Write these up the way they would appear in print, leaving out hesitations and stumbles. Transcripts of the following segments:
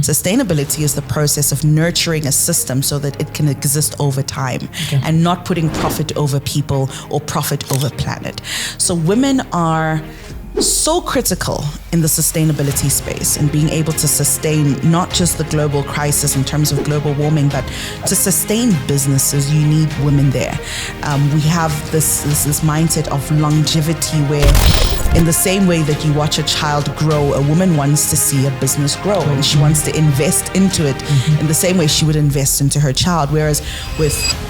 Sustainability is the process of nurturing a system so that it can exist over time and not putting profit over people or profit over planet. So women are so critical in the sustainability space and being able to sustain not just the global crisis in terms of global warming, but to sustain businesses, you need women there. We have this mindset of longevity where in the same way that you watch a child grow, a woman wants to see a business grow and she wants to invest into it in the same way she would invest into her child. Whereas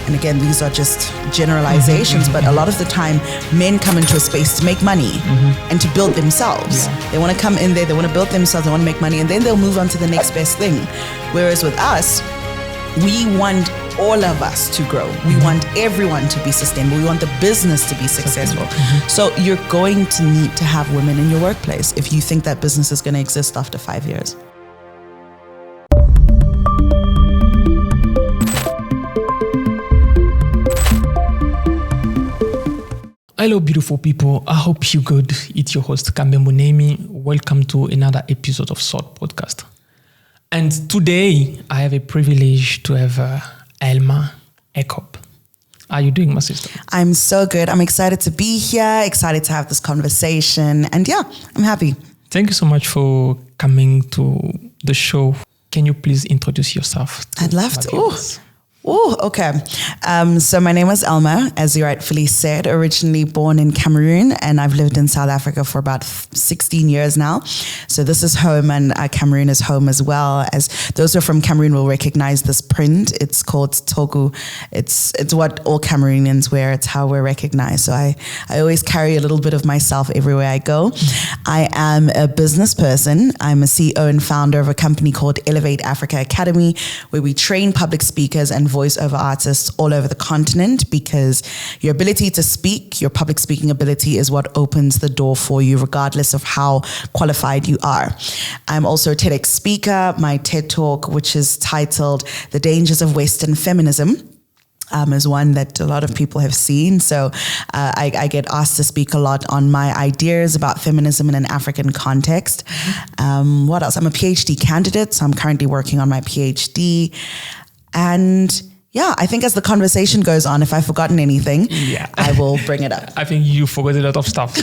and again, these are just generalizations, but a lot of the time men come into a space to make money and to build themselves. They want to come in there, they want to build themselves, they want to make money, and then they'll move on to the next best thing. Whereas with us, we want all of us to grow. We want everyone to be sustainable. We want the business to be successful. So you're going to need to have women in your workplace if you think that business is going to exist after 5 years. Hello, beautiful people. I hope you're good. It's your host, Kambembo Nehemie. Welcome to another episode of Salt.podcast. And today, I have a privilege to have Elma, Akob. How are you doing, my sister? I'm so good. I'm excited to be here, excited to have this conversation. And yeah, I'm happy. Thank you so much for coming to the show. Can you please introduce yourself? I'd love to. Oh, okay. So my name is Elma, as you rightfully said, originally born in Cameroon, and I've lived in South Africa for about 16 years now. So this is home, and Cameroon is home as well. As those who are from Cameroon will recognize this print. It's called Togu. It's what all Cameroonians wear. It's how we're recognized. So I always carry a little bit of myself everywhere I go. I am a business person. I'm a CEO and founder of a company called Elevate Africa Academy, where we train public speakers and voiceover artists all over the continent, because your ability to speak, your public speaking ability, is what opens the door for you, regardless of how qualified you are. I'm also a TEDx speaker. My TED Talk, which is titled The Dangers of Western Feminism, is one that a lot of people have seen. So I get asked to speak a lot on my ideas about feminism in an African context. What else? I'm a PhD candidate, so I'm currently working on my PhD. And yeah, I think as the conversation goes on, if I've forgotten anything, I will bring it up. I think you forgot a lot of stuff.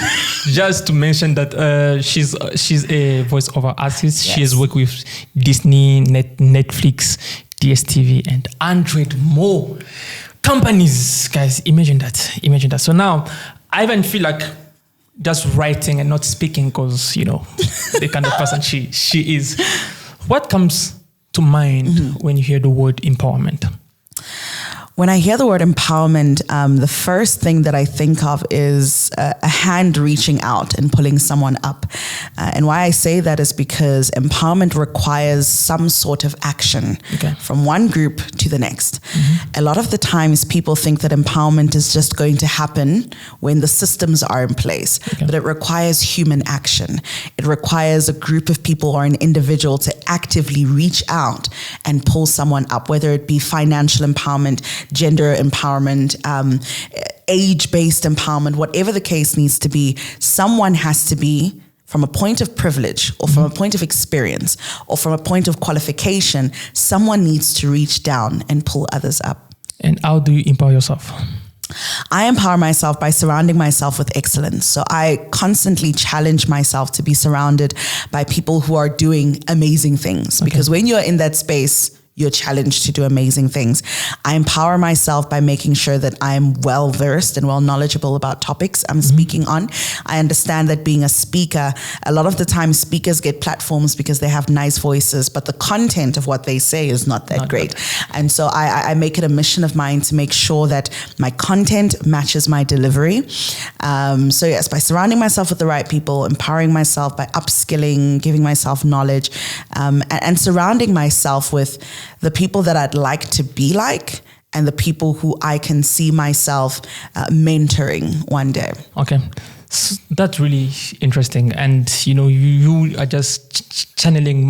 Just to mention that she's a voiceover artist. Yes. She has worked with Disney, Netflix, DSTV, and 100 more companies. Guys, imagine that. So now I even feel like just writing and not speaking, because, you know, the kind of person she is. What comes to mind when you hear the word empowerment? When I hear the word empowerment, the first thing that I think of is a hand reaching out and pulling someone up. And why I say that is because empowerment requires some sort of action from one group to the next. A lot of the times people think that empowerment is just going to happen when the systems are in place, but it requires human action. It requires a group of people or an individual to actively reach out and pull someone up, whether it be financial empowerment, gender empowerment, age-based empowerment, whatever the case needs to be. Someone has to be, from a point of privilege or from a point of experience or from a point of qualification, someone needs to reach down and pull others up. And how do you empower yourself? I empower myself by surrounding myself with excellence. So I constantly challenge myself to be surrounded by people who are doing amazing things, because when you're in that space, you're challenged to do amazing things. I empower myself by making sure that I'm well versed and well knowledgeable about topics I'm speaking on. I understand that being a speaker, a lot of the time speakers get platforms because they have nice voices, but the content of what they say is not that great. And so I make it a mission of mine to make sure that my content matches my delivery. So yes, by surrounding myself with the right people, empowering myself by upskilling, giving myself knowledge, and surrounding myself with the people that I'd like to be like and the people who I can see myself mentoring one day. Okay. So that's really interesting. And, you know, you are just channeling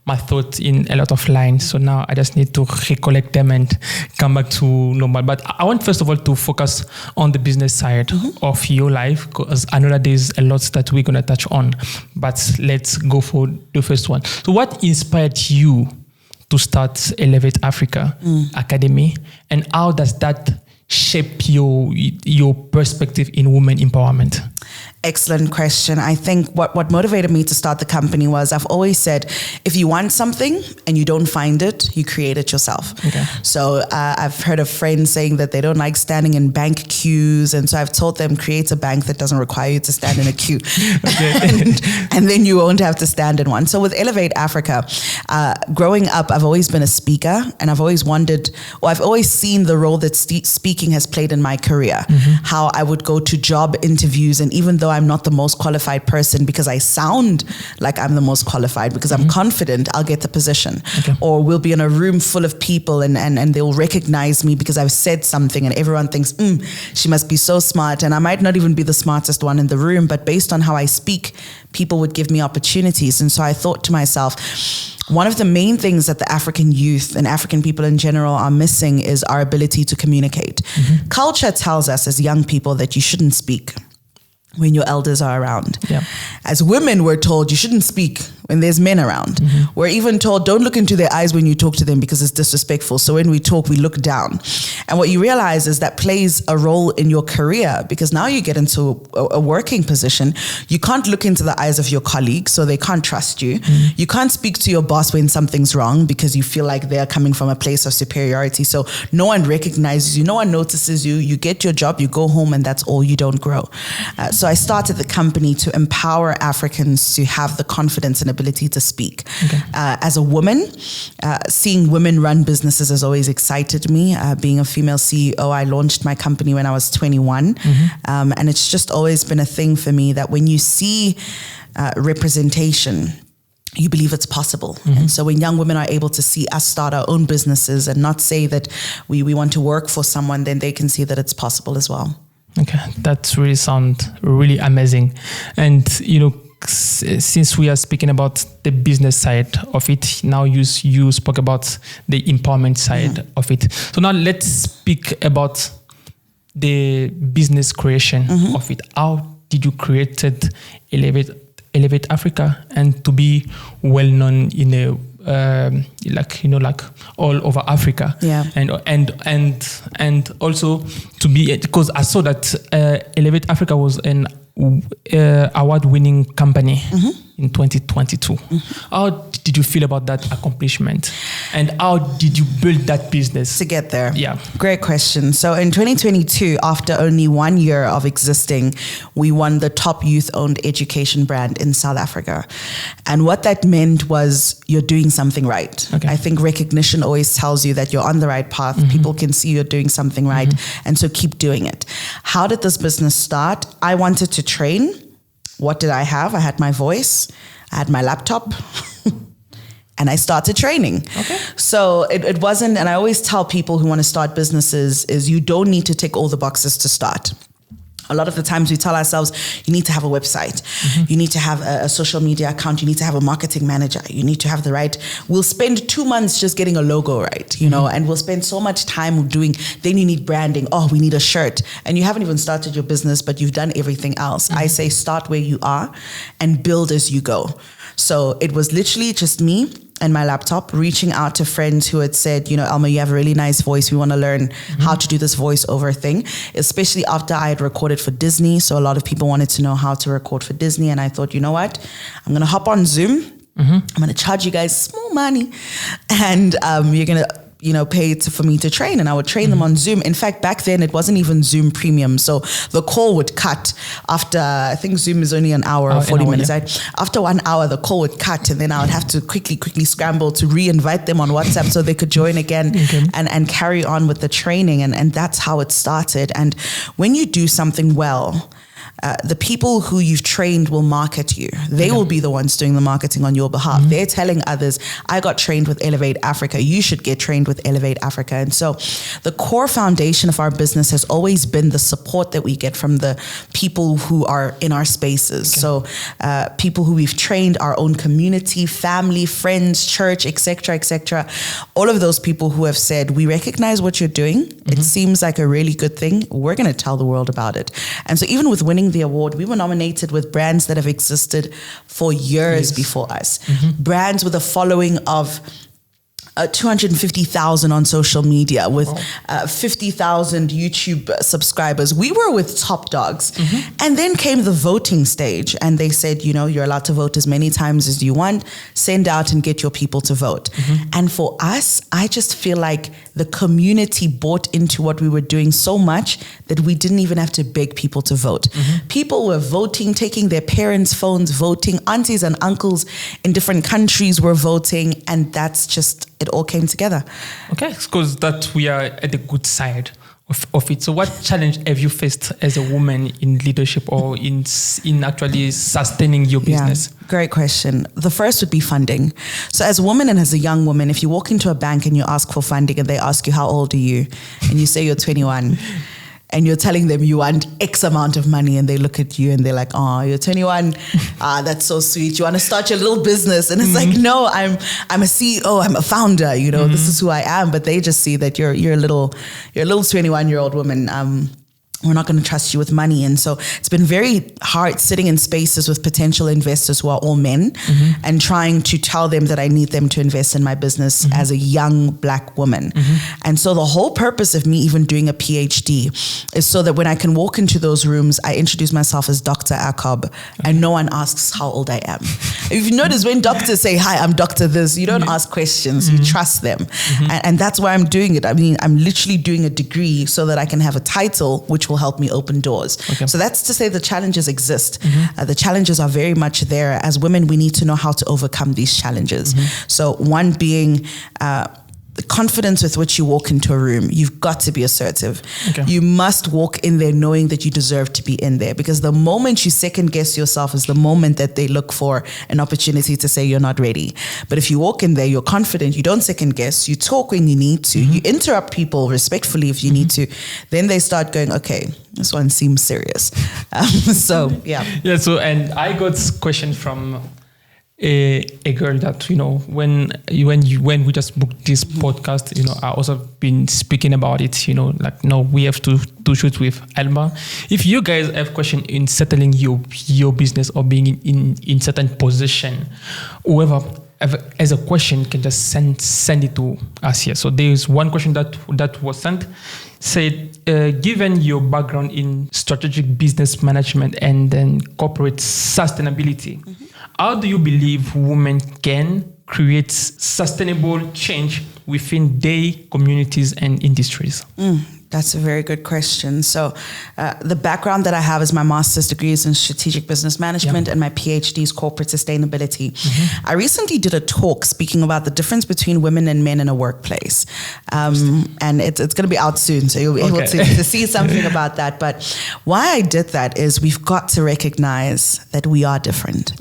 my thoughts in a lot of lines. So now I just need to recollect them and come back to normal. But I want first of all to focus on the business side of your life, because I know that there's a lot that we're going to touch on. But let's go for the first one. So what inspired you to start Elevate Africa Academy, and how does that shape your perspective in women empowerment? Excellent question. I think what motivated me to start the company was, I've always said, if you want something and you don't find it, you create it yourself. Okay. So I've heard of friends saying that they don't like standing in bank queues. And so I've told them, create a bank that doesn't require you to stand in a queue. and then you won't have to stand in one. So with Elevate Africa, growing up, I've always been a speaker, and I've always wondered, or I've always seen the role that speaking has played in my career. How I would go to job interviews, and even though I'm not the most qualified person, because I sound like I'm the most qualified, because I'm confident I'll get the position. Okay. Or we'll be in a room full of people and they'll recognize me because I've said something, and everyone thinks, she must be so smart. And I might not even be the smartest one in the room, but based on how I speak, people would give me opportunities. And so I thought to myself, one of the main things that the African youth and African people in general are missing is our ability to communicate. Culture tells us as young people that you shouldn't speak when your elders are around. Yeah. As women, we're told you shouldn't speak when there's men around. We're even told don't look into their eyes when you talk to them because it's disrespectful. So when we talk, we look down. And what you realize is that plays a role in your career, because now you get into a working position. You can't look into the eyes of your colleagues, so they can't trust you. You can't speak to your boss when something's wrong because you feel like they're coming from a place of superiority. So no one recognizes you, no one notices you. You get your job, you go home, and that's all. You don't grow. So I started the company to empower Africans to have the confidence and ability to speak. Okay. As a woman, seeing women run businesses has always excited me. Being a female CEO, I launched my company when I was 21. And it's just always been a thing for me that when you see representation, you believe it's possible. And so when young women are able to see us start our own businesses and not say that we want to work for someone, then they can see that it's possible as well. Okay, that really sounds really amazing. And, since we are speaking about the business side of it, now you spoke about the empowerment side of it. So now let's speak about the business creation of it. How did you create Elevate Africa, and to be well known in a like all over Africa, and also to be, because I saw that Elevate Africa was an award-winning company in 2022. How did you feel about that accomplishment, and how did you build that business to get there? Yeah, great question. So in 2022, after only 1 year of existing, we won the top youth-owned education brand in South Africa. And what that meant was you're doing something right. Okay. I think recognition always tells you that you're on the right path. People can see you're doing something right. And so keep doing it. How did this business start? I wanted to train. What did I have? I had my voice. I had my laptop. And I started training. Okay. So it wasn't, and I always tell people who want to start businesses is you don't need to tick all the boxes to start. A lot of the times we tell ourselves, you need to have a website. You need to have a social media account. You need to have a marketing manager. You need to have the right. We'll spend 2 months just getting a logo right, and we'll spend so much time doing, then you need branding. Oh, we need a shirt. And you haven't even started your business, but you've done everything else. I say start where you are and build as you go. So it was literally just me and my laptop reaching out to friends who had said, Elma, you have a really nice voice. We want to learn how to do this voiceover thing, especially after I had recorded for Disney. So a lot of people wanted to know how to record for Disney. And I thought, you know what? I'm going to hop on Zoom. I'm going to charge you guys small money, and you're going to pay for me to train, and I would train them on Zoom. In fact, back then it wasn't even Zoom Premium. So the call would cut after, I think Zoom is only an hour or 40 minutes. Yeah. Right? After 1 hour, the call would cut, and then I would have to quickly scramble to re-invite them on WhatsApp so they could join again and carry on with the training. And that's how it started. And when you do something well, the people who you've trained will market you. They will be the ones doing the marketing on your behalf. They're telling others, I got trained with Elevate Africa. You should get trained with Elevate Africa. And so the core foundation of our business has always been the support that we get from the people who are in our spaces. So people who we've trained, our own community, family, friends, church, etc., etc. All of those people who have said, we recognize what you're doing. It seems like a really good thing. We're going to tell the world about it. And so even with winning the award, we were nominated with brands that have existed for years before us. Brands with a following of 250,000 on social media with 50,000 YouTube subscribers. We were with top dogs. And then came the voting stage and they said, you know, you're allowed to vote as many times as you want, send out and get your people to vote. And for us, I just feel like the community bought into what we were doing so much that we didn't even have to beg people to vote. People were voting, taking their parents' phones, voting. Aunties and uncles in different countries were voting. And that's just, it all came together. Okay, because that we are at the good side of it. So what challenge have you faced as a woman in leadership or in actually sustaining your business? Yeah, great question. The first would be funding. So as a woman and as a young woman, if you walk into a bank and you ask for funding and they ask you, how old are you? And you say you're 21. And you're telling them you want X amount of money and they look at you and they're like, oh, you're 21. That's so sweet. You want to start your little business. And it's like, no, I'm a CEO. I'm a founder. You know, this is who I am. But they just see that you're a little 21-year-old woman. We're not going to trust you with money. And so it's been very hard sitting in spaces with potential investors who are all men and trying to tell them that I need them to invest in my business as a young Black woman. And so the whole purpose of me even doing a PhD is so that when I can walk into those rooms, I introduce myself as Dr. Akob and no one asks how old I am. If you notice, when doctors say, hi, I'm Dr. This, you don't ask questions, you trust them. And that's why I'm doing it. I mean, I'm literally doing a degree so that I can have a title, which will help me open doors. So that's to say the challenges exist. The challenges are very much there. As women, we need to know how to overcome these challenges. So one being the confidence with which you walk into a room. You've got to be assertive. You must walk in there knowing that you deserve to be in there, because the moment you second guess yourself is the moment that they look for an opportunity to say you're not ready. But if you walk in there, you're confident, you don't second guess, you talk when you need to, you interrupt people respectfully if you need to, then they start going, okay, this one seems serious. Yeah, so, and I got questions from a girl that, you know, when we just booked this podcast, you know, I also been speaking about it, you know, like, no, we have to shoot with Elma. If you guys have question in settling your business or being in certain position, whoever as a question can just send it to us here. So there is one question that was sent, said, given your background in strategic business management and then corporate sustainability, how do you believe women can create sustainable change within their communities and industries? That's a very good question. So the background that I have is my master's degree is in strategic business management and my PhD is corporate sustainability. I recently did a talk speaking about the difference between women and men in a workplace. And it's going to be out soon, so you'll be able to see something about that. But why I did that is we've got to recognize that we are different.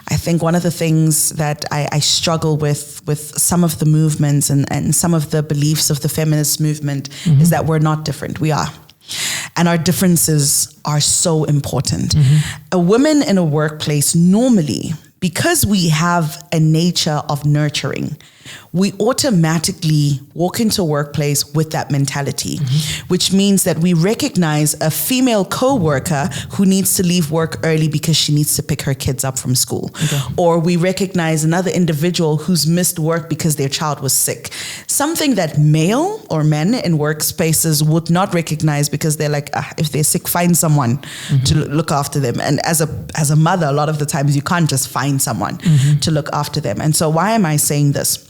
I think one of the things that I struggle with some of the movements and some of the beliefs of the feminist movement is that we're not different. We are. And our differences are so important. A woman in a workplace normally, because we have a nature of nurturing, we automatically walk into a workplace with that mentality, which means that we recognize a female co-worker who needs to leave work early because she needs to pick her kids up from school. Or we recognize another individual who's missed work because their child was sick. Something that male or men in workspaces would not recognize because they're like, if they're sick, find someone to look after them. And as a mother, a lot of the times you can't just find someone to look after them. And so why am I saying this?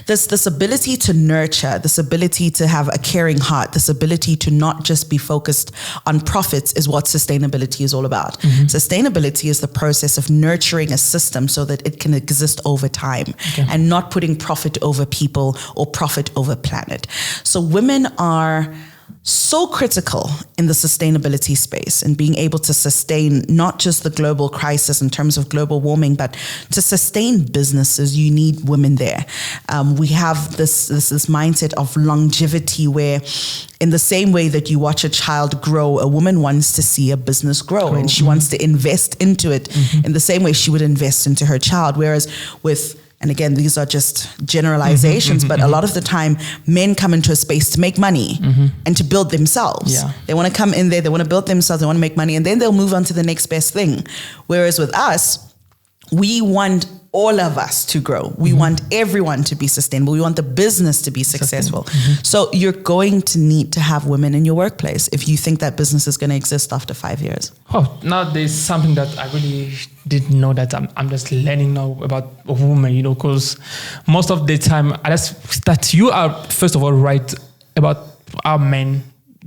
This ability to nurture, this ability to have a caring heart, this ability to not just be focused on profits is what sustainability is all about. Sustainability is the process of nurturing a system so that it can exist over time and not putting profit over people or profit over planet. So women are so critical in the sustainability space and being able to sustain not just the global crisis in terms of global warming, but to sustain businesses, you need women there. We have this mindset of longevity where in the same way that you watch a child grow, a woman wants to see a business grow and she wants to invest into it in the same way she would invest into her child. Whereas and again, these are just generalizations, but a lot of the time, men come into a space to make money and to build themselves. Yeah. They want to come in there, they want to build themselves, they want to make money, and then they'll move on to the next best thing. Whereas with us, we want all of us to grow. We want everyone to be sustainable. We want the business to be successful. So you're going to need to have women in your workplace if you think that business is going to exist after 5 years. Oh, now there's something that I really didn't know that I'm just learning now about a woman, because most of the time, that you are, first of all, right about our men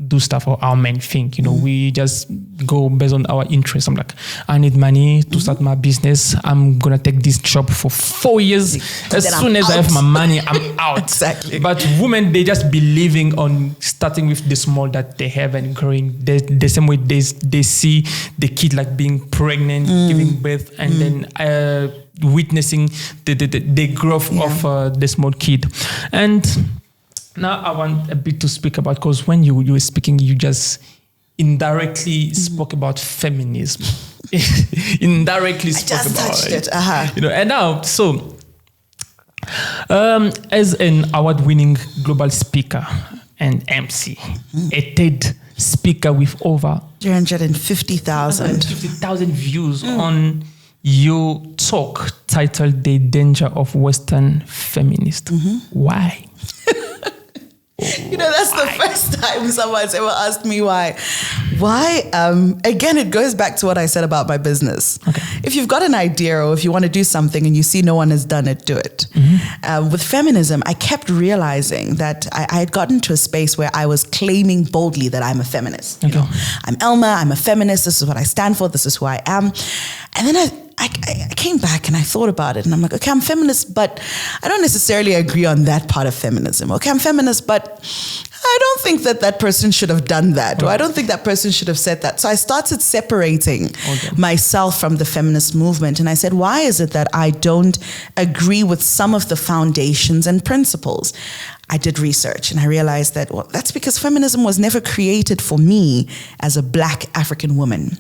do stuff or our men think, we just go based on our interests. I'm like, I need money to start my business. I'm going to take this job for 4 years. As soon as I have my money, I'm out. Exactly. But women, they just believing on starting with the small that they have and growing. The same way they see the kid like being pregnant, giving birth, and then witnessing the growth of the small kid. And now I want a bit to speak about, because when you were speaking, you just indirectly spoke about feminism. Indirectly spoke about touched it. And now, so as an award-winning global speaker and MC, a TED speaker with over 350,000 views on your talk titled "The Danger of Western Feminists." Why? That's the first time someone's ever asked me why. Why? Again, it goes back to what I said about my business. Okay. If you've got an idea or if you want to do something and you see no one has done it, do it. With feminism, I kept realizing that I had gotten to a space where I was claiming boldly that I'm a feminist. Okay. I'm Elma, I'm a feminist, this is what I stand for, this is who I am. And then I came back and I thought about it and I'm like, okay, I'm feminist, but I don't necessarily agree on that part of feminism. Okay, I'm feminist, but I don't think that person should have done that, or I don't think that person should have said that. So I started separating myself from the feminist movement. And I said, why is it that I don't agree with some of the foundations and principles? I did research and I realized that, that's because feminism was never created for me as a Black African woman.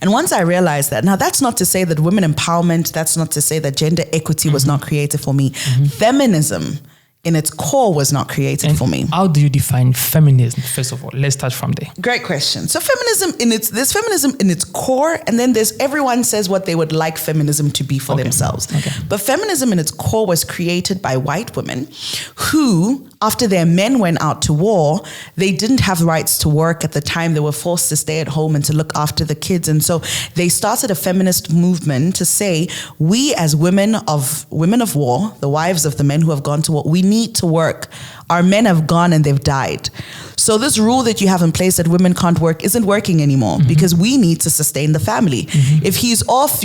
And once I realized that, now that's not to say that women empowerment, that's not to say that gender equity was not created for me. Feminism in its core was not created for me. How do you define feminism? First of all, let's start from there. Great question. So there's feminism in its core, and then there's everyone says what they would like feminism to be for themselves. Okay. But feminism in its core was created by white women who, after their men went out to war, they didn't have rights to work at the time. They were forced to stay at home and to look after the kids. And so they started a feminist movement to say, we as women of war, the wives of the men who have gone to war, we need to work. Our men have gone and they've died. So this rule that you have in place that women can't work isn't working anymore because we need to sustain the family. If he's off,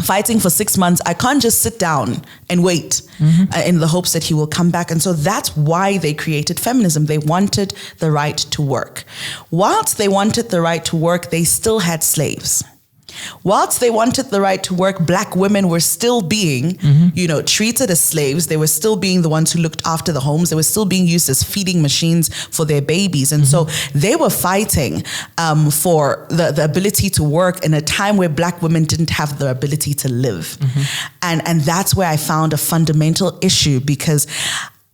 fighting for 6 months, I can't just sit down and wait in the hopes that he will come back. And so that's why they created feminism. They wanted the right to work. Whilst they wanted the right to work, they still had slaves. Whilst they wanted the right to work, Black women were still being, treated as slaves. They were still being the ones who looked after the homes. They were still being used as feeding machines for their babies. And so they were fighting for the ability to work in a time where Black women didn't have the ability to live. And that's where I found a fundamental issue, because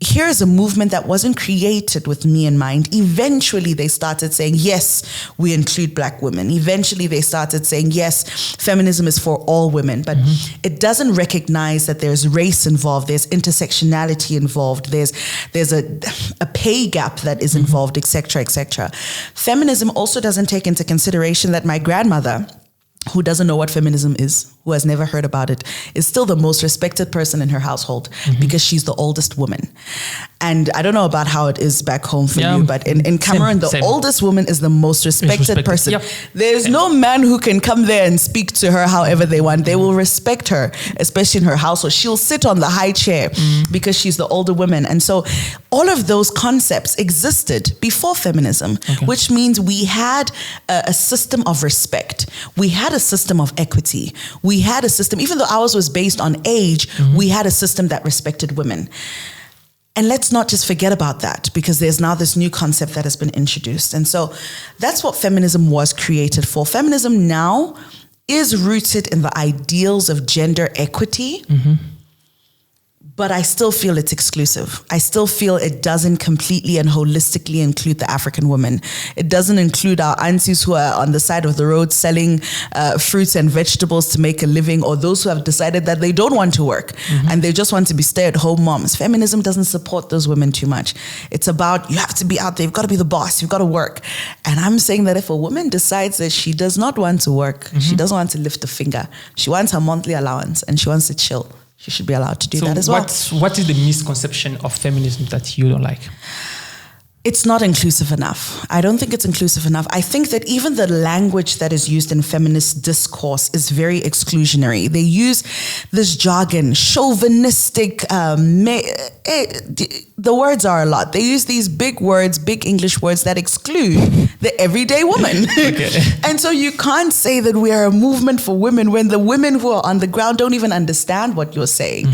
here is a movement that wasn't created with me in mind. Eventually, they started saying, yes, we include Black women. Eventually, they started saying, yes, feminism is for all women. But it doesn't recognize that there's race involved, there's intersectionality involved, there's a pay gap that is involved, et cetera, et cetera. Feminism also doesn't take into consideration that my grandmother, who doesn't know what feminism is, who has never heard about it is still the most respected person in her household because she's the oldest woman. And I don't know about how it is back home for you, but in Cameroon, the oldest woman is the most respected person. Yep. There's no man who can come there and speak to her however they want. They will respect her, especially in her household. She'll sit on the high chair because she's the older woman. And so all of those concepts existed before feminism, which means we had a system of respect. We had a system of equity. We had a system, even though ours was based on age, we had a system that respected women. And let's not just forget about that, because there's now this new concept that has been introduced. And so that's what feminism was created for. Feminism now is rooted in the ideals of gender equity, but I still feel it's exclusive. I still feel it doesn't completely and holistically include the African woman. It doesn't include our aunties who are on the side of the road selling fruits and vegetables to make a living, or those who have decided that they don't want to work and they just want to be stay-at-home moms. Feminism doesn't support those women too much. It's about, you have to be out there, you've got to be the boss, you've got to work. And I'm saying that if a woman decides that she does not want to work, she doesn't want to lift a finger, she wants her monthly allowance and she wants to chill, she should be allowed to do that as well. What is the misconception of feminism that you don't like? It's not inclusive enough. I don't think it's inclusive enough. I think that even the language that is used in feminist discourse is very exclusionary. They use this jargon, chauvinistic, the words are a lot. They use these big words, big English words that exclude the everyday woman. And so you can't say that we are a movement for women when the women who are on the ground don't even understand what you're saying.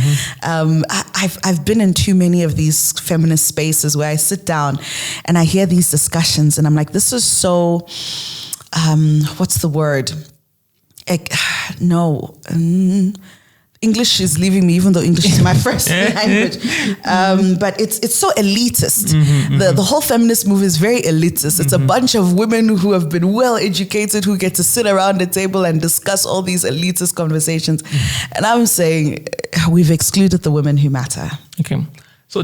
I've been in too many of these feminist spaces where I sit down and I hear these discussions and I'm like, this is so, what's the word? English is leaving me, even though English is my first language. But it's so elitist. The whole feminist movement is very elitist. It's a bunch of women who have been well educated, who get to sit around the table and discuss all these elitist conversations. And I'm saying we've excluded the women who matter. Okay. So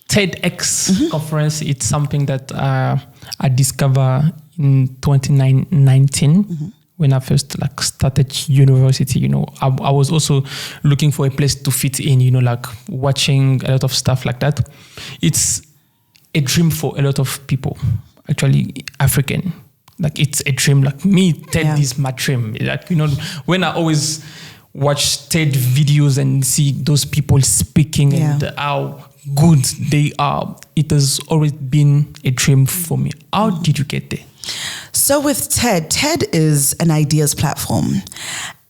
TEDx conference, it's something that I discovered in 2019. When I first started university, I was also looking for a place to fit in, watching a lot of stuff like that. It's a dream for a lot of people, actually African. It's a dream. Me, TED is my dream. When I always watch TED videos and see those people speaking and how good they are, it has always been a dream for me. How did you get there? So with TED is an ideas platform.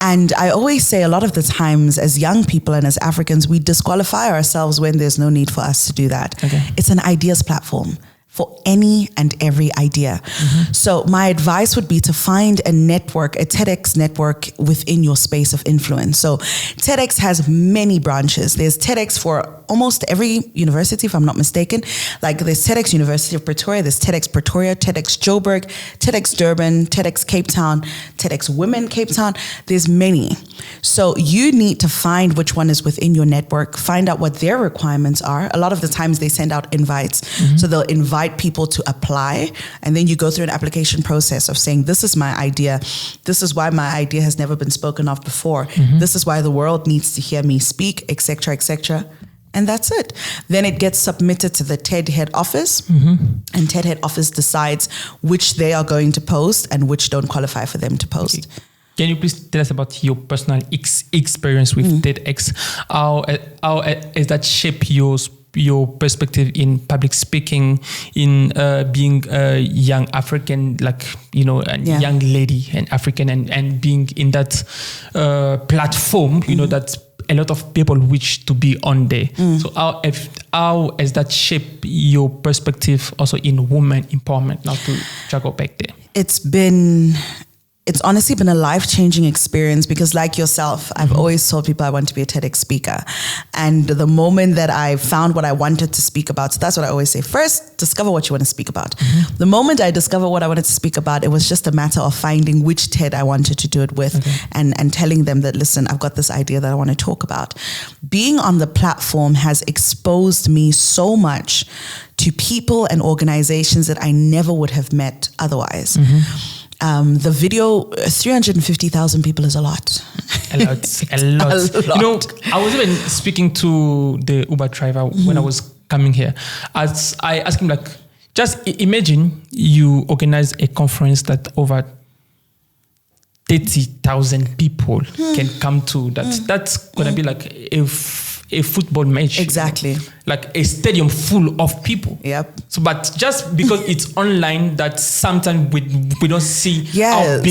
And I always say a lot of the times as young people and as Africans, we disqualify ourselves when there's no need for us to do that. It's an ideas platform for any and every idea. So my advice would be to find a network, a TEDx network within your space of influence. So TEDx has many branches. There's TEDx for almost every university, if I'm not mistaken. There's TEDx University of Pretoria, there's TEDx Pretoria, TEDx Joburg, TEDx Durban, TEDx Cape Town, TEDx Women Cape Town. There's many. So you need to find which one is within your network, find out what their requirements are. A lot of the times they send out invites. So they'll invite people to apply, and then you go through an application process of saying, this is my idea. This is why my idea has never been spoken of before. This is why the world needs to hear me speak, etc., etc. And that's it. Then it gets submitted to the TED head office, and TED head office decides which they are going to post and which don't qualify for them to post. Can you please tell us about your personal experience with TEDx? How has that shaped your perspective in public speaking, in being a young African, young lady and African, and being in that platform, that a lot of people wish to be on there. So how has that shaped your perspective also in women empowerment? Now to go back there. It's honestly been a life-changing experience because, like yourself, I've always told people I want to be a TEDx speaker. And the moment that I found what I wanted to speak about, so that's what I always say. First, discover what you want to speak about. The moment I discovered what I wanted to speak about, it was just a matter of finding which TED I wanted to do it with and telling them that, listen, I've got this idea that I want to talk about. Being on the platform has exposed me so much to people and organizations that I never would have met otherwise. The video, 350,000 people is a lot. A lot. A lot. You know, I was even speaking to the Uber driver when I was coming here. As I asked him, like, just imagine you organize a conference that over 30,000 people can come to. That's going to be like a football match. Exactly. Like a stadium full of people. Yep. So, but just because it's online, that sometimes we don't see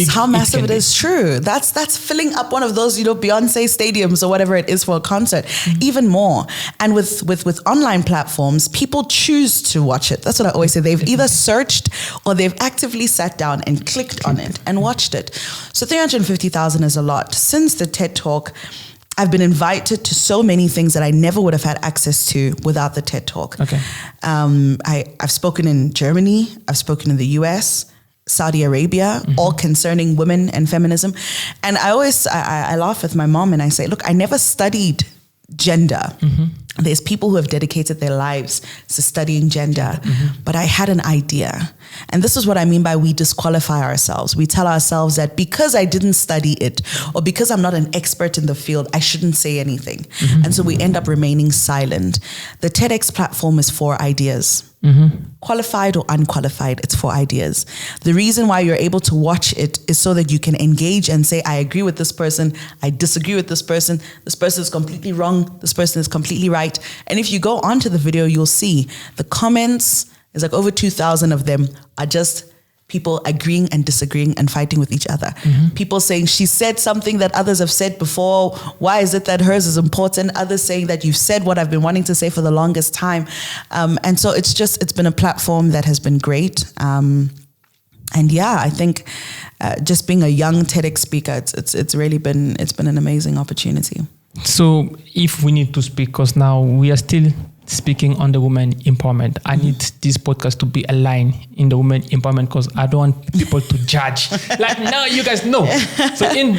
how massive it is. True. That's filling up one of those, Beyonce stadiums or whatever it is for a concert, even more. And with online platforms, people choose to watch it. That's what I always say. They've either searched or they've actively sat down and clicked on it and watched it. So 350,000 is a lot. Since the TED Talk, I've been invited to so many things that I never would have had access to without the TED Talk. Okay. I've spoken in Germany, I've spoken in the US, Saudi Arabia, all concerning women and feminism. And I always, I laugh with my mom and I say, look, I never studied gender. There's people who have dedicated their lives to studying gender, but I had an idea. And this is what I mean by we disqualify ourselves. We tell ourselves that because I didn't study it or because I'm not an expert in the field, I shouldn't say anything. And so we end up remaining silent. The TEDx platform is for ideas. Qualified or unqualified, it's for ideas. The reason why you're able to watch it is so that you can engage and say, I agree with this person, I disagree with this person is completely wrong, this person is completely right. And if you go onto the video, you'll see the comments, there's like over 2,000 of them are just people agreeing and disagreeing and fighting with each other. People saying she said something that others have said before. Why is it that hers is important? Others saying that you've said what I've been wanting to say for the longest time. And so it's been a platform that has been great. And yeah, I think just being a young TEDx speaker, it's really been an amazing opportunity. So if we need to speak, because now we are still speaking on the women empowerment, I need this podcast to be aligned in the women empowerment because I don't want people to judge. Like, no, you guys know. So in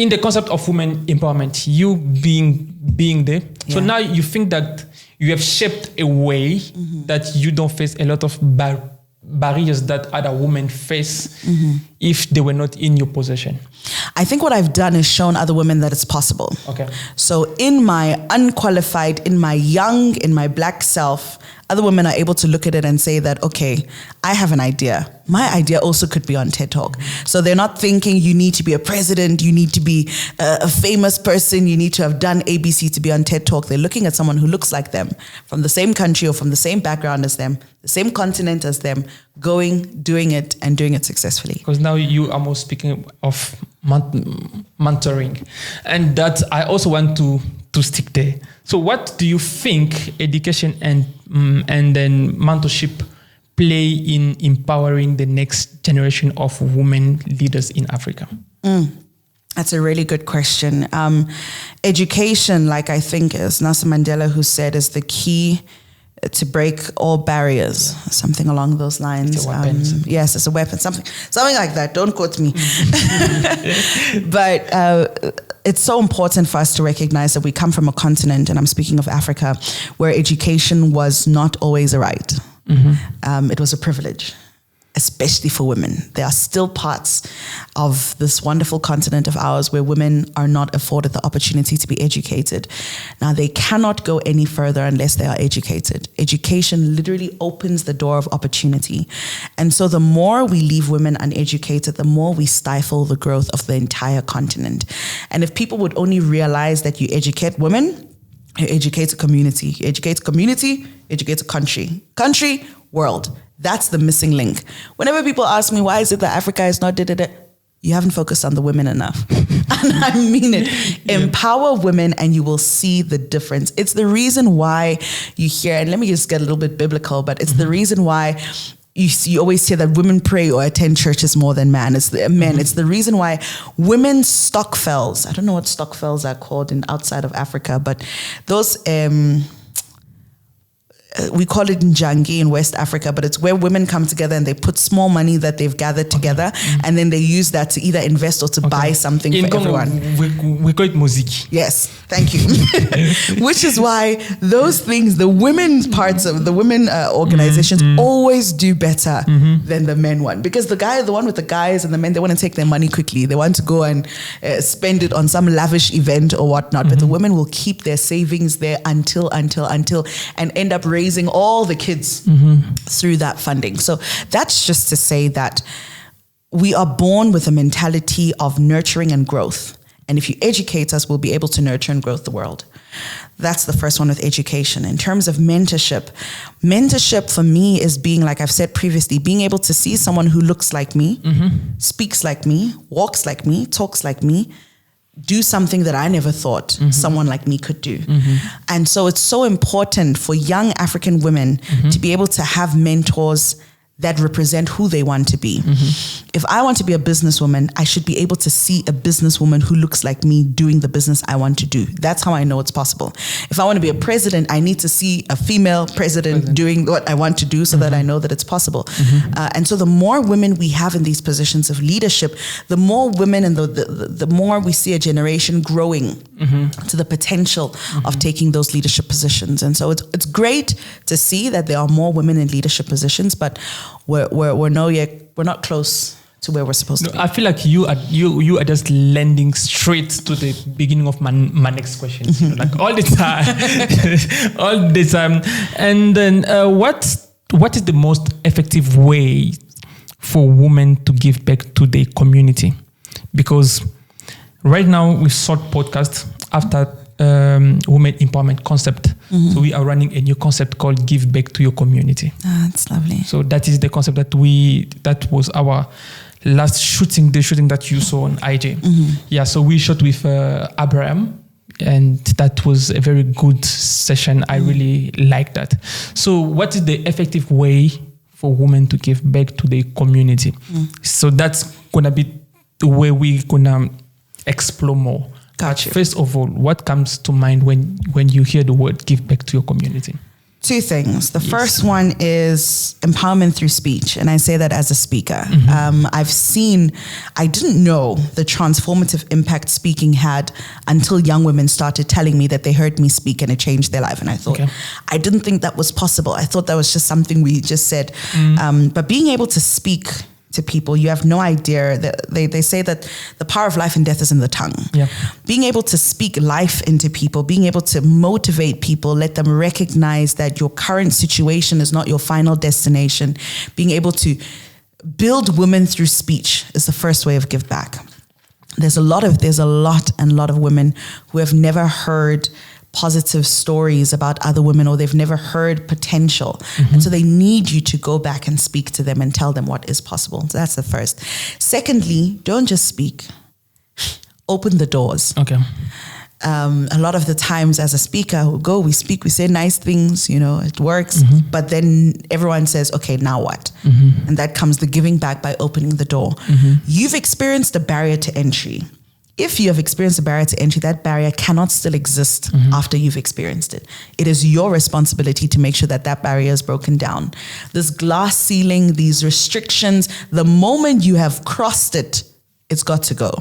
the concept of women empowerment, you being there, so now you think that you have shaped a way that you don't face a lot of barriers that other women face if they were not in your possession. I think what I've done is shown other women that it's possible. Okay. So in my unqualified, in my black self, other women are able to look at it and say that, okay, I have an idea. My idea also could be on TED Talk. So they're not thinking you need to be a president, you need to be a famous person, you need to have done ABC to be on TED Talk. They're looking at someone who looks like them, from the same country or from the same background as them, the same continent as them, doing it and doing it successfully. Because now you are more speaking of mentoring. And that I also want to stick there. So what do you think education and then mentorship play in empowering the next generation of women leaders in Africa? That's a really good question. Education, like I think is Nelson Mandela who said, is the key to break all barriers, something along those lines. It's a weapon. Yes, it's a weapon, something like that. Don't quote me. But it's so important for us to recognize that we come from a continent, and I'm speaking of Africa, where education was not always a right. It was a privilege, especially for women. There are still parts of this wonderful continent of ours where women are not afforded the opportunity to be educated. Now, they cannot go any further unless they are educated. Education literally opens the door of opportunity. And so the more we leave women uneducated, the more we stifle the growth of the entire continent. And if people would only realize that you educate women, you educate a community. You educate a community, educate a country. Country, world. That's the missing link. Whenever people ask me, why is it that Africa is not you haven't focused on the women enough. And I mean it. Empower women and you will see the difference. It's the reason why you hear, and let me just get a little bit biblical, but it's the reason why you always hear that women pray or attend churches more than men. It's the reason why women's stokvels, I don't know what stokvels are called outside of Africa, but those we call it Njangi in West Africa, but it's where women come together and they put small money that they've gathered together, and then they use that to either invest or to buy something in for everyone. We call it muziki. Yes, thank you. Which is why those things, the women's parts of the women organizations always do better than the men one, because the one with the guys and the men, they want to take their money quickly. They want to go and spend it on some lavish event or whatnot, but the women will keep their savings there until and end up raising all the kids through that funding. So that's just to say that we are born with a mentality of nurturing and growth. And if you educate us, we'll be able to nurture and grow the world. That's the first one with education. In terms of mentorship for me is being, like I've said previously, being able to see someone who looks like me, speaks like me, walks like me, talks like me, do something that I never thought someone like me could do. And so it's so important for young African women to be able to have mentors that represent who they want to be. If I want to be a businesswoman, I should be able to see a businesswoman who looks like me doing the business I want to do. That's how I know it's possible. If I want to be a president, I need to see a female president doing what I want to do so that I know that it's possible. And so the more women we have in these positions of leadership, the more women and the more we see a generation growing to the potential of taking those leadership positions. And so it's great to see that there are more women in leadership positions, but we're not close to where we're supposed to be. I feel like you are just landing straight to the beginning of my next question. Like all the time, And then what is the most effective way for women to give back to the community? Because right now with Salt.podcast, after women empowerment concept, so we are running a new concept called Give Back to Your Community. That's lovely. So that is the concept that was our last shooting, the shooting that you saw on IG. Yeah, so we shot with Abraham, and that was a very good session. I really like that. So what is the effective way for women to give back to the community? So that's gonna be the way we're gonna explore more. Gotcha. First of all, what comes to mind when you hear the word give back to your community? Two things. The first one is empowerment through speech. And I say that as a speaker. I didn't know the transformative impact speaking had until young women started telling me that they heard me speak and it changed their life. And I thought, I didn't think that was possible. I thought that was just something we just said. But being able to speak to people, you have no idea that they say that the power of life and death is in the tongue. Being able to speak life into people, being able to motivate people, let them recognize that your current situation is not your final destination. Being able to build women through speech is the first way of give back. There's a lot of women who have never heard positive stories about other women, or they've never heard potential. And so they need you to go back and speak to them and tell them what is possible. So that's the first. Secondly, don't just speak. Open the doors. A lot of the times as a speaker, we speak, we say nice things, it works. But then everyone says, okay, now what? And that comes the giving back by opening the door. You've experienced a barrier to entry. If you have experienced a barrier to entry, that barrier cannot still exist after you've experienced it. It is your responsibility to make sure that barrier is broken down. This glass ceiling, these restrictions, the moment you have crossed it, it's got to go.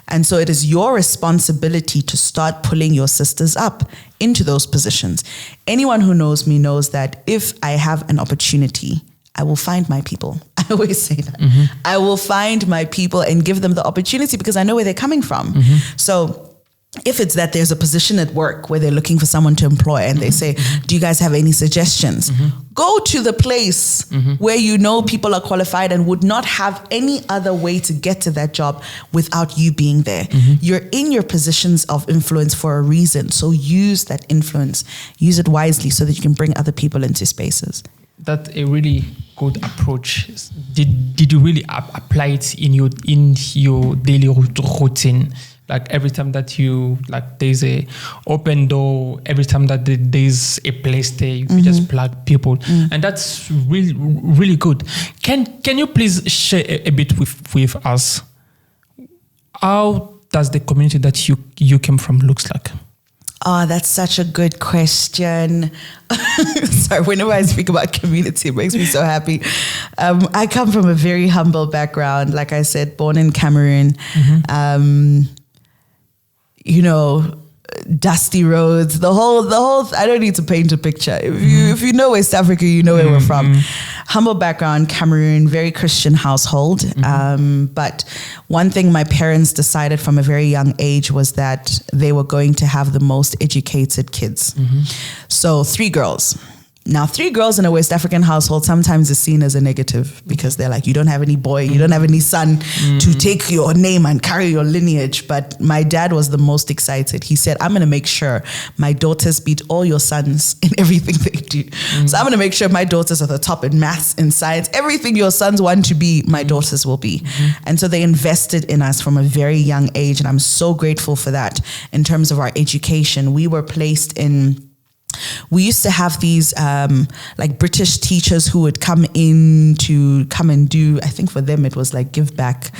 And so it is your responsibility to start pulling your sisters up into those positions. Anyone who knows me knows that if I have an opportunity, I will find my people. I always say that. I will find my people and give them the opportunity because I know where they're coming from. So if it's that there's a position at work where they're looking for someone to employ and they say, do you guys have any suggestions? Go to the place where you know people are qualified and would not have any other way to get to that job without you being there. You're in your positions of influence for a reason. So use that influence, use it wisely so that you can bring other people into spaces. That's a really good approach. Did you really apply it in your daily routine? Like every time that there's a open door, every time that there's a place there, you just plug people, and that's really, really good. Can you please share a bit with us? How does the community that you came from looks like? Oh, that's such a good question. Sorry, whenever I speak about community, it makes me so happy. I come from a very humble background. Like I said, born in Cameroon. Dusty roads, the whole, I don't need to paint a picture. If you know West Africa, you know where we're from. Humble background, Cameroon, very Christian household. But one thing my parents decided from a very young age was that they were going to have the most educated kids. So 3 girls. Now, 3 girls in a West African household sometimes is seen as a negative because they're like, you don't have any boy, you don't have any son to take your name and carry your lineage. But my dad was the most excited. He said, I'm going to make sure my daughters beat all your sons in everything they do. So I'm going to make sure my daughters are the top in maths, in science. Everything your sons want to be, my daughters will be. And so they invested in us from a very young age. And I'm so grateful for that in terms of our education. We used to have these like British teachers who would come and do, I think for them it was like give back,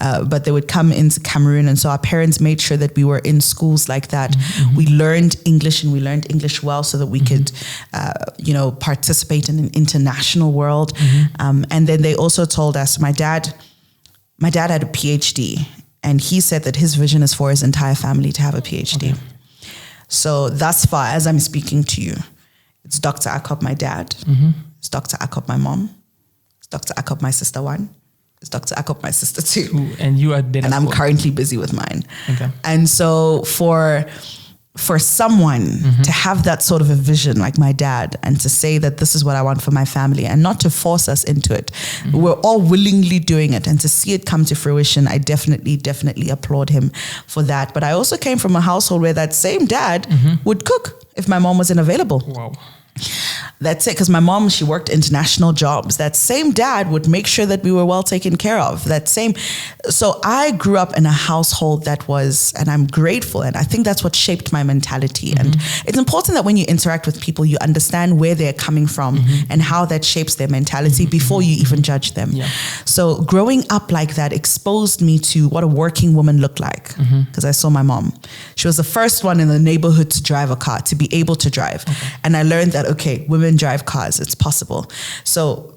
but they would come into Cameroon. And so our parents made sure that we were in schools like that. We learned English, and we learned English well so that we could, participate in an international world. And then they also told us, my dad had a PhD, and he said that his vision is for his entire family to have a PhD. Okay. So thus far, as I'm speaking to you, it's Dr. Akob, my dad. It's Dr. Akob, my mom. It's Dr. Akob, my sister 1. It's Dr. Akob, my sister 2. And you are there. And I'm currently busy with mine. Okay. And so for someone to have that sort of a vision like my dad, and to say that this is what I want for my family, and not to force us into it, we're all willingly doing it, and to see it come to fruition, I definitely applaud him for that. But I also came from a household where that same dad would cook if my mom wasn't available. Wow. That's it, because my mom, she worked international jobs. That same dad would make sure that we were well taken care of. So I grew up in a household that was, and I'm grateful, and I think that's what shaped my mentality. And it's important that when you interact with people, you understand where they're coming from and how that shapes their mentality before you even judge them. Yeah. So growing up like that exposed me to what a working woman looked like, because I saw my mom. She was the first one in the neighborhood to drive a car, to be able to drive. And I learned that, okay, women drive cars, it's possible. So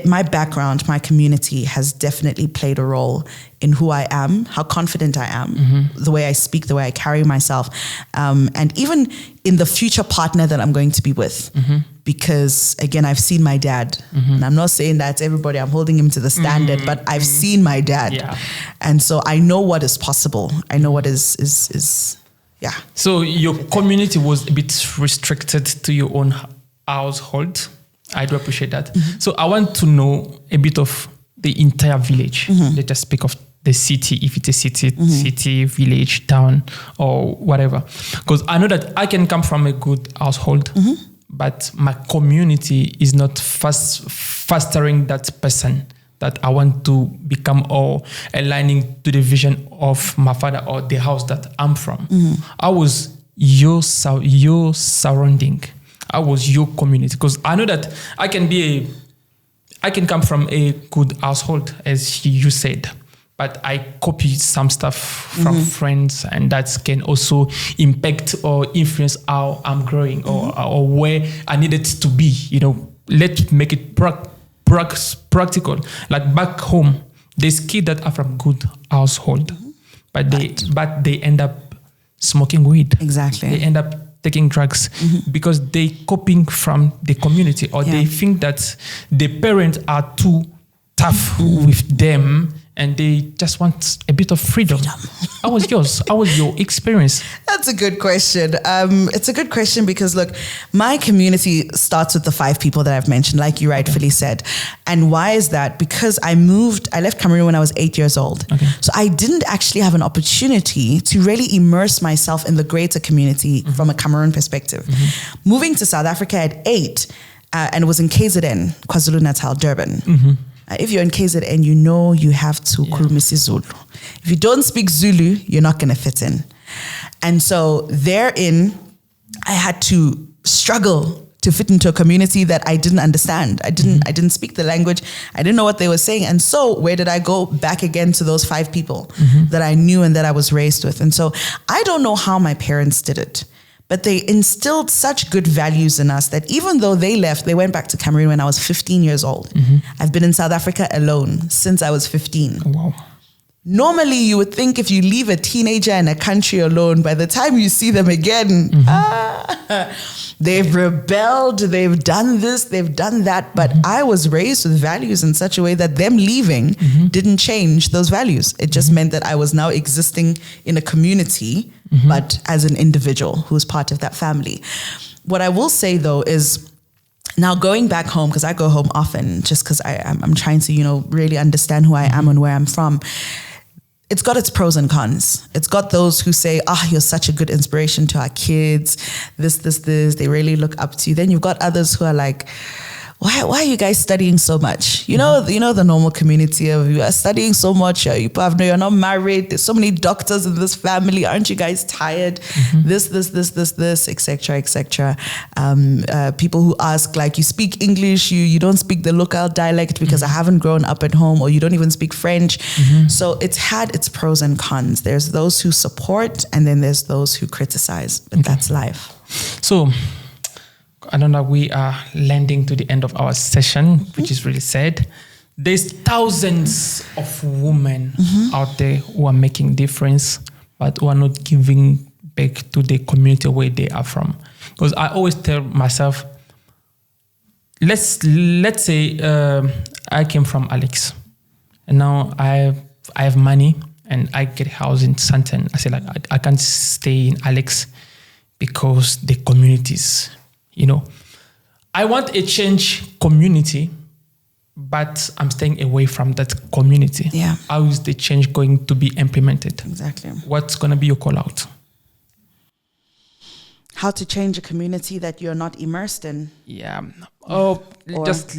my background, my community has definitely played a role in who I am, how confident I am, the way I speak, the way I carry myself, and even in the future partner that I'm going to be with. Because again, I've seen my dad, and I'm not saying that everybody, I'm holding him to the standard, but I've seen my dad. Yeah. And so I know what is possible. I know what is. So your community was a bit restricted to your own household. I do appreciate that. So I want to know a bit of the entire village. Let's just speak of the city, if it's a city, village, town, or whatever. Because I know that I can come from a good household, but my community is not fostering that person that I want to become, or aligning to the vision of my father or the house that I'm from. I was your surrounding. I was your community, because I know that I can come from a good household, as you said, but I copy some stuff from friends, and that can also impact or influence how I'm growing or where I needed to be. Let's make it practical. Like back home, there's kids that are from good household, but they end up smoking weed. Exactly. They end up taking drugs because they copying from the community, or they think that the parents are too tough with them, and they just want a bit of freedom. How was yours? How was your experience? That's a good question. It's a good question because, look, my community starts with the 5 people that I've mentioned, like you rightfully said. And why is that? Because I left Cameroon when I was 8 years old. Okay. So I didn't actually have an opportunity to really immerse myself in the greater community from a Cameroon perspective. Moving to South Africa at 8, and it was in KZN, KwaZulu-Natal, Durban. If you're in KZN, you have to Kulumisi Zulu. If you don't speak Zulu, you're not going to fit in. And so therein, I had to struggle to fit into a community that I didn't understand. I didn't speak the language. I didn't know what they were saying. And so where did I go? Back again to those 5 people that I knew and that I was raised with. And so I don't know how my parents did it. But they instilled such good values in us that even though they left, they went back to Cameroon when I was 15 years old. I've been in South Africa alone since I was 15. Wow. Normally, you would think if you leave a teenager in a country alone, by the time you see them again, they've rebelled, they've done this, they've done that. But I was raised with values in such a way that them leaving didn't change those values. It just meant that I was now existing in a community, but as an individual who was part of that family. What I will say, though, is now going back home, because I go home often just because I'm trying to, really understand who I am and where I'm from. It's got its pros and cons. It's got those who say, you're such a good inspiration to our kids. This. They really look up to you. Then you've got others who are like, why are you guys studying so much? You know the normal community of you are studying so much. You're not married. There's so many doctors in this family. Aren't you guys tired? This, etc., etc. People who ask, like, you speak English, you don't speak the local dialect because I haven't grown up at home, or you don't even speak French. So it's had its pros and cons. There's those who support, and then there's those who criticize. But that's life. So I don't know, we are landing to the end of our session, which is really sad. There's thousands of women out there who are making difference, but who are not giving back to the community where they are from. Because I always tell myself, let's say I came from Alex, and now I have money and I get a house in Santon. I say, like, I can't stay in Alex because the communities. I want a change community, but I'm staying away from that community. Yeah. How is the change going to be implemented? Exactly. What's going to be your call out? How to change a community that you're not immersed in. Yeah. Let me just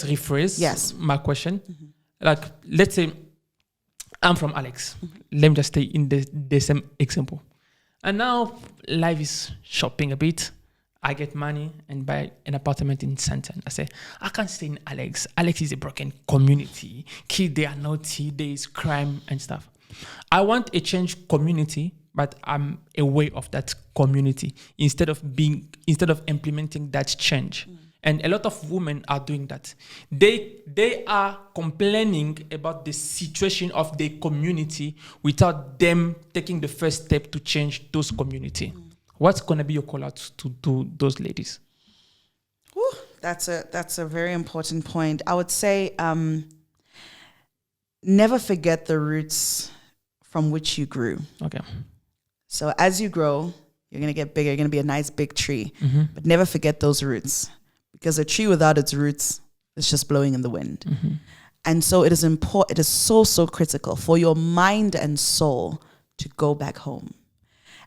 rephrase my question. Like, let's say I'm from Alex. Let me just stay in the same example. And now life is shopping a bit. I get money and buy an apartment in Santon. I say, I can't stay in Alex. Alex is a broken community. Kids, they are naughty. There is crime and stuff. I want a change community, but I'm aware of that community instead of implementing that change. And a lot of women are doing that. They are complaining about the situation of the community without them taking the first step to change those community. What's going to be your call out to those ladies? Ooh, that's a very important point. I would say never forget the roots from which you grew. Okay. So as you grow, you're going to get bigger. You're going to be a nice big tree. But never forget those roots, because a tree without its roots is just blowing in the wind. And so it is important. It is so critical for your mind and soul to go back home.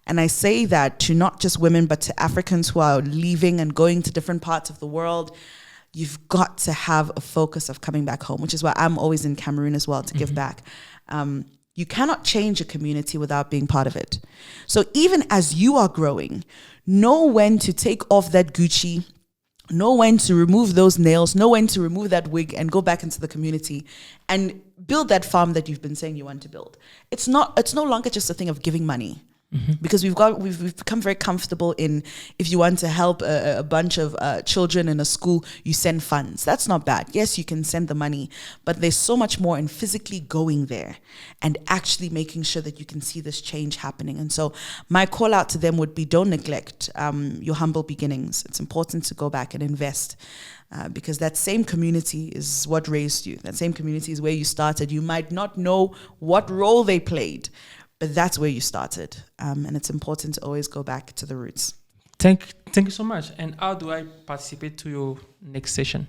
And I say that to not just women, but to Africans who are leaving and going to different parts of the world. You've got to have a focus of coming back home, which is why I'm always in Cameroon as well to give back. You cannot change a community without being part of it. So even as you are growing, know when to take off that Gucci, know when to remove those nails, know when to remove that wig and go back into the community and build that farm that you've been saying you want to build. It's no longer just a thing of giving money. Because we've become very comfortable in, if you want to help a bunch of children in a school, you send funds. That's not bad. Yes, you can send the money, but there's so much more in physically going there and actually making sure that you can see this change happening. And so my call out to them would be, don't neglect your humble beginnings. It's important to go back and invest. Because that same community is what raised you. That same community is where you started. You might not know what role they played, but that's where you started. And it's important to always go back to the roots. Thank you so much. And how do I participate to your next session?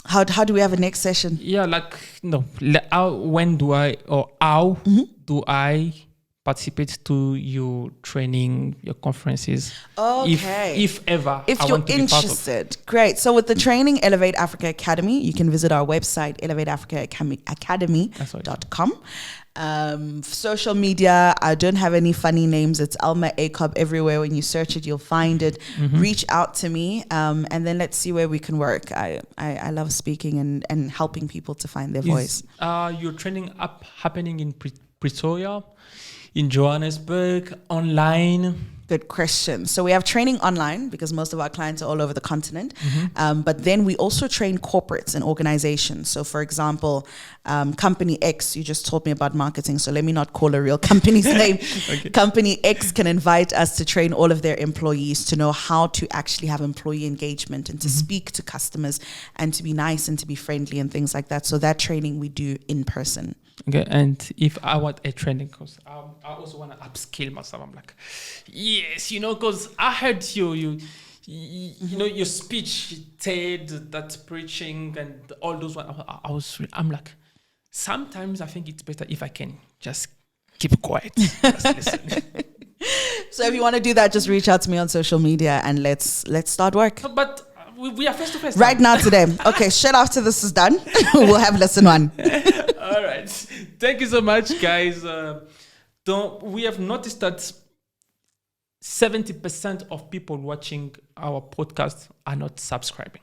How do we have a next session? Yeah, how do I participate to your training, your conferences? Okay. If ever. If you're interested. Great. So with the training, Elevate Africa Academy, you can visit our website, elevateafricaacademy.com. Social media, I don't have any funny names. It's Elma Akob everywhere. When you search it, you'll find it. Reach out to me, and then let's see where we can work. I love speaking and helping people to find their voice. Your training happening in Pretoria, in Johannesburg, online? Good question. So we have training online because most of our clients are all over the continent. But then we also train corporates and organizations. So for example, Company X, you just told me about marketing, so let me not call a real company's name. Okay. Company X can invite us to train all of their employees to know how to actually have employee engagement and to speak to customers and to be nice and to be friendly and things like that. So that training we do in person. Okay, and if I want a training course, I also want to upskill myself. I'm like, yes, because I heard you know, your speech, TED, that preaching and all those ones. I'm like, sometimes I think it's better if I can just keep quiet. Just listen. So if you want to do that, just reach out to me on social media and let's start work. But we are face to face right now today. Okay, shit after this is done. We'll have lesson 1. All right. Thank you so much, guys. We have noticed that 70% of people watching our podcast are not subscribing.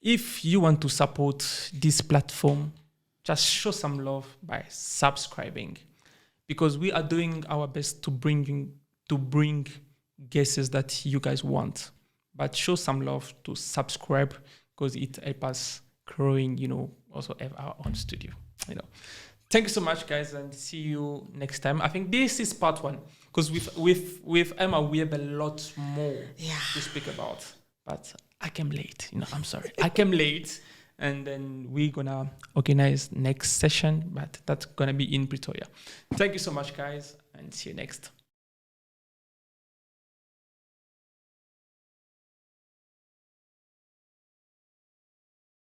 If you want to support this platform, just show some love by subscribing, because we are doing our best to bring guests that you guys want. But show some love to subscribe, because it helps us growing, also have our own studio, Thank you so much, guys, and see you next time. I think this is part 1, because with Emma, we have a lot more to speak about. But I came late, I'm sorry. I came late, and then we're going to organize next session, but that's going to be in Pretoria. Thank you so much, guys, and see you next.